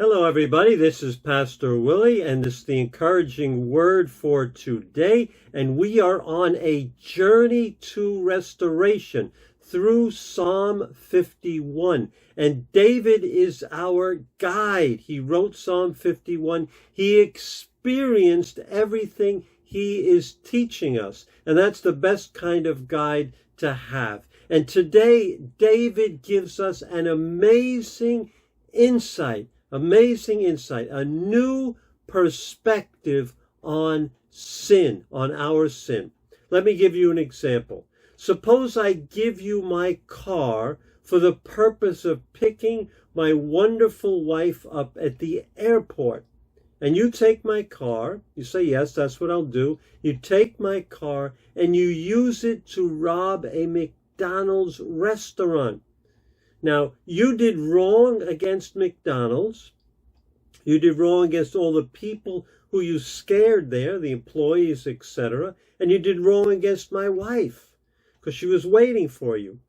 Hello, everybody. This is Pastor Willie, and this is the encouraging word for today. And we are on a journey to restoration through Psalm 51. And David is our guide. He wrote Psalm 51. He experienced everything he is teaching us. And that's the best kind of guide to have. And today, David gives us an amazing insight, a new perspective on sin, on our sin. Let me give you an example. Suppose I give you my car for the purpose of picking my wonderful wife up at the airport. And you take my car, you say, yes, that's what I'll do. You take my car and you use it to rob a McDonald's restaurant. Now, you did wrong against McDonald's. You did wrong against all the people who you scared there, the employees, etc. And you did wrong against my wife because she was waiting for you.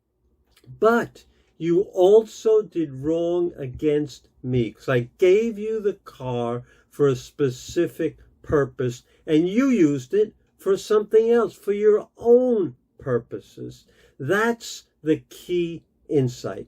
But you also did wrong against me because I gave you the car for a specific purpose and you used it for something else, for your own purposes. That's the key insight.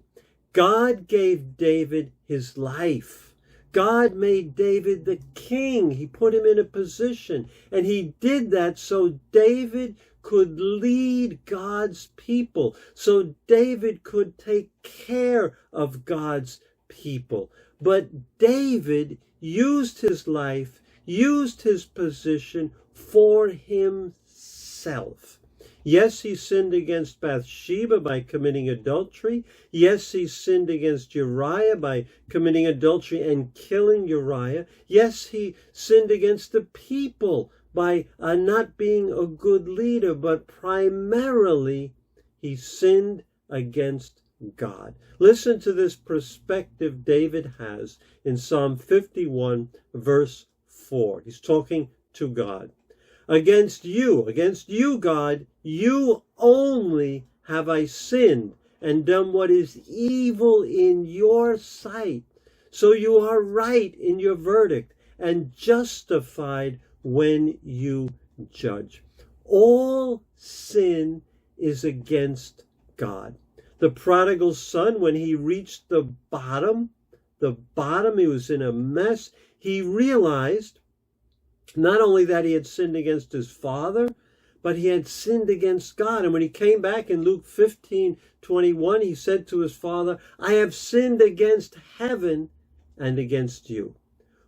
God gave David his life. God made David the king. He put him in a position. And he did that so David could lead God's people. So David could take care of God's people. But David used his life, used his position for himself. Yes, he sinned against Bathsheba by committing adultery. Yes, he sinned against Uriah by committing adultery and killing Uriah. Yes, he sinned against the people by not being a good leader, but primarily he sinned against God. Listen to this perspective David has in Psalm 51, verse 4. He's talking to God. Against you, God, you only have I sinned and done what is evil in your sight. So you are right in your verdict and justified when you judge. All sin is against God. The prodigal son, when he reached the bottom, he was in a mess. He realized not only that he had sinned against his father, but he had sinned against God. And when he came back in Luke 15:21, he said to his father, I have sinned against heaven and against you.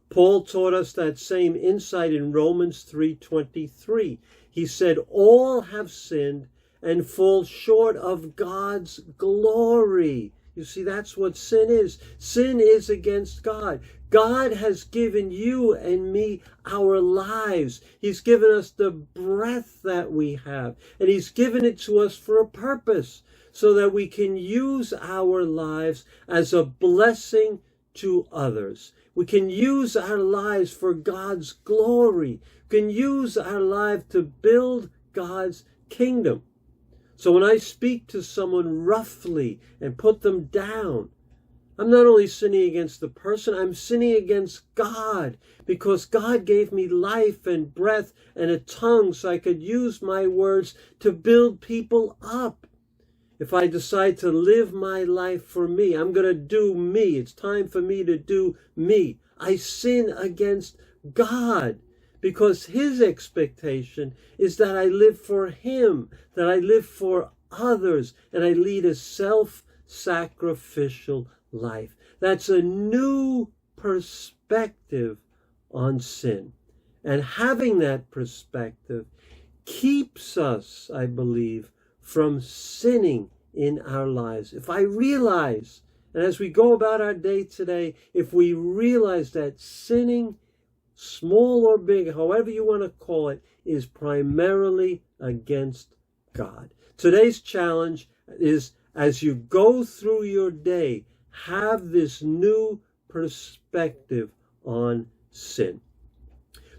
Paul taught us that same insight in Romans 3:23. He said, all have sinned and fall short of God's glory. You see, that's what sin is. Sin is against God. God has given you and me our lives. He's given us the breath that we have. And he's given it to us for a purpose, so that we can use our lives as a blessing to others. We can use our lives for God's glory. We can use our life to build God's kingdom. So when I speak to someone roughly and put them down, I'm not only sinning against the person, I'm sinning against God, because God gave me life and breath and a tongue so I could use my words to build people up. If I decide to live my life for me, I'm going to do me. It's time for me to do me. I sin against God, because his expectation is that I live for him, that I live for others, and I lead a self-sacrificial life. That's a new perspective on sin. And having that perspective keeps us, I believe, from sinning in our lives. If I realize, and as we go about our day today, if we realize that sinning, small or big, however you want to call it, is primarily against God. Today's challenge is, as you go through your day, have this new perspective on sin.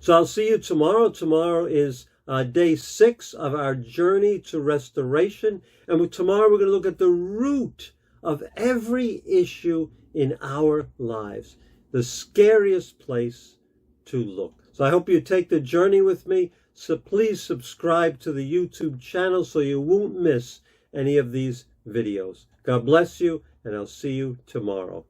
So I'll see you tomorrow. Tomorrow is day 6 of our journey to restoration. And tomorrow we're going to look at the root of every issue in our lives. the scariest place to look. So I hope you take the journey with me. So please subscribe to the YouTube channel so you won't miss any of these videos. God bless you, and I'll see you tomorrow.